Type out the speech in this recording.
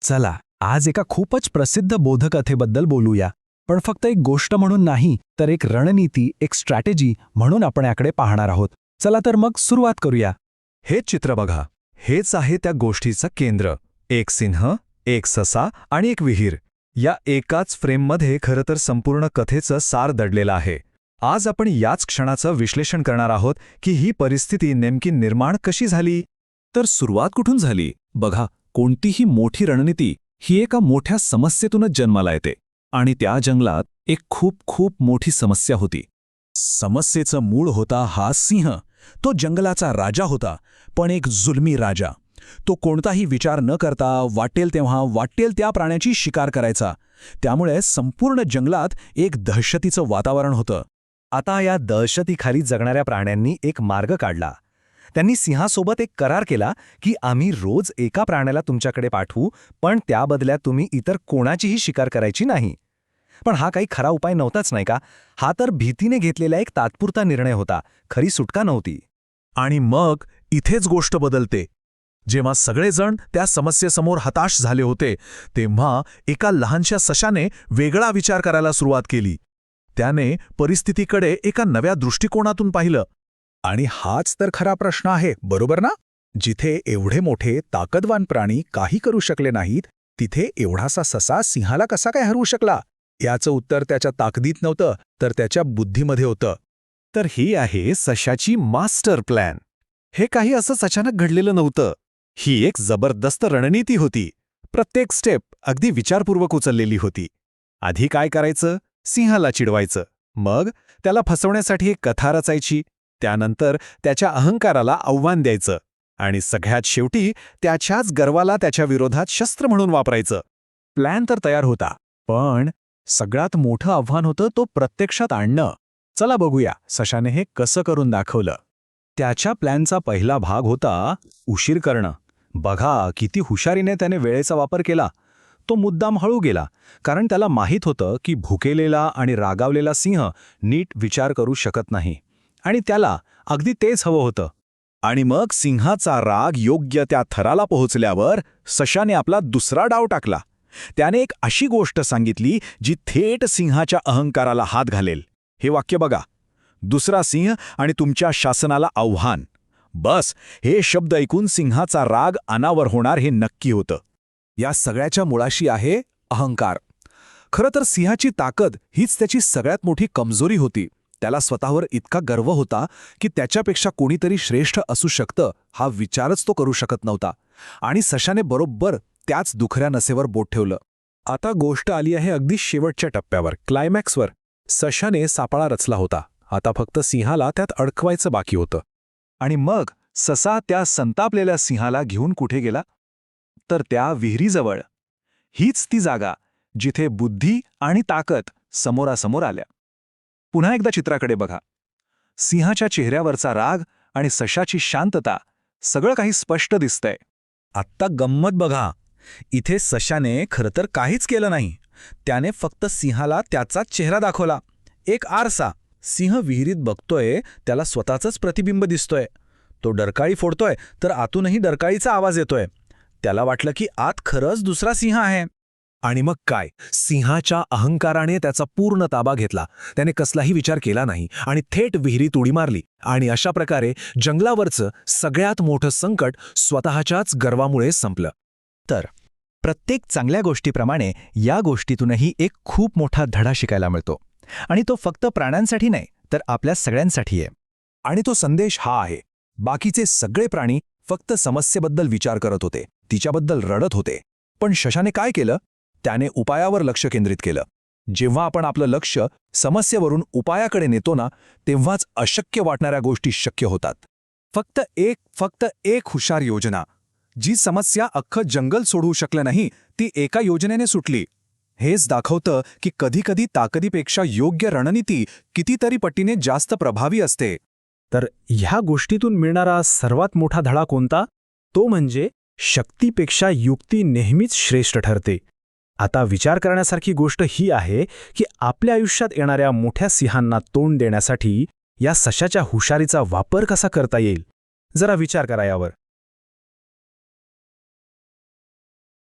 चला आज एका खूपच प्रसिद्ध बोधकथेबद्दल बोलूया, पण फक्त एक गोष्ट म्हणून नाही, तर एक रणनीती, एक स्ट्रॅटेजी म्हणून आपण याकडे पाहणार आहोत. चला तर मग सुरुवात करूया. हे चित्र बघा. हेच आहे त्या गोष्टीचं केंद्र. एक सिंह, एक ससा आणि एक विहीर. या एकाच फ्रेममध्ये खरं तर संपूर्ण कथेचं सार दडलेलं आहे. आज आपण याच क्षणाचं विश्लेषण करणार आहोत की ही परिस्थिती नेमकी निर्माण कशी झाली. तर सुरुवात कुठून झाली? बघा, कोणतीही मोठी रणनीती ही एका मोठ्या समस्येतूनच जन्माला येते. आणि त्या जंगलात एक खूप खूप मोठी समस्या होती. समस्येचं मूळ होता हा सिंह. तो जंगलाचा राजा होता, पण एक जुलमी राजा. तो कोणताही विचार न करता वाटेल तेव्हा वाटेल त्या प्राण्याची शिकार करायचा. त्यामुळे संपूर्ण जंगलात एक दहशतीचं वातावरण होतं. आता या दहशतीखाली जगणाऱ्या प्राण्यांनी एक मार्ग काढला. त्यांनी सिंहासोबत एक करार केला की आम्ही रोज एका प्राण्याला तुमच्याकडे पाठवू, पण त्या बदल्यात तुम्ही इतर कोणाचीही शिकार करायची नाही. पण हा काही खरा उपाय नव्हताच, नाही का? हा तर भीतीने घेतलेला एक तात्पुरता निर्णय होता, खरी सुटका नव्हती. आणि मग इथेच गोष्ट बदलते. जेव्हा सगळेजण त्या समस्येसमोर हताश झाले होते, तेव्हा एका लहानशा सशाने वेगळा विचार करायला सुरुवात केली. त्याने परिस्थितीकडे एका नव्या दृष्टिकोनातून पाहिलं. आणि हाच तर खरा प्रश्न आहे, बरोबर ना? जिथे एवढे मोठे ताकदवान प्राणी काही करू शकले नाहीत, तिथे एवढासा ससा सिंहाला कसा काय हरवू शकला? याचं उत्तर त्याच्या ताकदीत नव्हतं, तर त्याच्या बुद्धीमध्ये होतं. तर ही आहे सशाची मास्टर प्लॅन. हे काही असंच अचानक घडलेलं नव्हतं. ही एक जबरदस्त रणनीती होती. प्रत्येक स्टेप अगदी विचारपूर्वक उचललेली होती. आधी काय करायचं? सिंहाला चिडवायचं. मग त्याला फसवण्यासाठी एक कथा रचायची. त्यानंतर त्याच्या अहंकाराला आव्हान द्यायचं. आणि सगळ्यात शेवटी त्याच्याच गर्वाला त्याच्या विरोधात शस्त्र म्हणून वापरायचं. प्लॅन तर तयार होता, पण सगळ्यात मोठं आव्हान होतं तो प्रत्यक्षात आणणं. चला बघूया सशाने हे कसं करून दाखवलं. त्याच्या प्लॅनचा पहिला भाग होता उशीर करणं. बघा किती हुशारीने त्याने वेळेचा वापर केला. तो मुद्दाम हळू गेला, कारण त्याला माहीत होतं की भुकेलेला आणि रागावलेला सिंह नीट विचार करू शकत नाही. आणि त्याला अगदी तेच हवं होतं. आणि मग सिंहाचा राग योग्य त्या थराला पोहोचल्यावर सशाने आपला दुसरा डाव टाकला. त्याने एक अशी गोष्ट सांगितली जी थेट सिंहाच्या अहंकाराला हात घालेल. हे वाक्य बघा, दुसरा सिंह आणि तुमच्या शासनाला आव्हान. बस हे शब्द ऐकून सिंहाचा राग अनावर होणार हे नक्की होतं. या सगळ्याच्या मुळाशी आहे अहंकार. खरं तर सिंहाची ताकद हीच त्याची सगळ्यात मोठी कमजोरी होती. त्याला स्वतःवर इतका गर्व होता की त्याच्यापेक्षा कोणीतरी श्रेष्ठ असू शकतं हा विचारच तो करू शकत नव्हता. आणि सशाने बरोबर त्याच दुखऱ्या नसेवर बोट ठेवलं. आता गोष्ट आली आहे अगदी शेवटच्या टप्प्यावर, क्लायमॅक्सवर. सशाने सापळा रचला होता. आता फक्त सिंहाला त्यात अडकवायचं बाकी होतं. आणि मग ससा त्या संतापलेल्या सिंहाला घेऊन कुठे गेला? तर त्या विहिरीजवळ. हीच ती जागा जिथे बुद्धी आणि ताकद समोरासमोर आल्या. पुन्हा एकदा चित्राकडे बघा. सिंहाच्या चेहऱ्यावरचा राग आणि सशाची शांतता, सगळं काही स्पष्ट दिसतंय. आत्ता गंमत बघा. इथे सशाने खरं तर काहीच केलं नाही. त्याने फक्त सिंहाला त्याचाच चेहरा दाखवला. एक आरसा. सिंह विहिरीत बघतोय, त्याला स्वतःचंच प्रतिबिंब दिसतोय. तो डरकाळी फोडतोय, तर आतूनही डरकाळीचा आवाज येतोय. त्याला वाटलं की आत खरंच दुसरा सिंह आहे. आणि मग काय? सिंहाच्या अहंकाराने त्याचा पूर्ण ताबा घेतला. त्याने कसलाही विचार केला नाही आणि थेट विहिरीत उडी मारली. आणि अशा प्रकारे जंगलावरचं सगळ्यात मोठं संकट स्वतःच्याच गर्वामुळे संपलं. तर प्रत्येक चांगल्या गोष्टीप्रमाणे या गोष्टीतूनही एक खूप मोठा धडा शिकायला मिळतो. आणि तो फक्त प्राण्यांसाठी नाही, तर आपल्या सगळ्यांसाठी आहे. आणि तो संदेश हा आहे: बाकीचे सगळे प्राणी फक्त समस्येबद्दल विचार करत होते, तिच्याबद्दल रडत होते. पण सशाने काय केलं? त्याने उपायावर लक्ष केंद्रित केलं. जेव्हा आपण आपलं लक्ष समस्येवरून उपायाकडे नेतो ना, तेव्हाच अशक्य वाटणाऱ्या गोष्टी शक्य होतात. फक्त एक हुशार योजना. जी समस्या अख्खं जंगल सोडवू शकलं नाही, ती एका योजनेने सुटली. हेच दाखवतं की कधीकधी ताकदीपेक्षा योग्य रणनीती कितीतरी पटीने जास्त प्रभावी असते. तर ह्या गोष्टीतून मिळणारा सर्वात मोठा धडा कोणता? तो म्हणजे शक्तीपेक्षा युक्ती नेहमीच श्रेष्ठ ठरते. आता विचार करण्यासारखी गोष्ट ही आहे की आपल्या आयुष्यात येणाऱ्या मोठ्या सिंहांना तोंड देण्यासाठी या सशाच्या हुशारीचा वापर कसा करता येईल. जरा विचार करा यावर.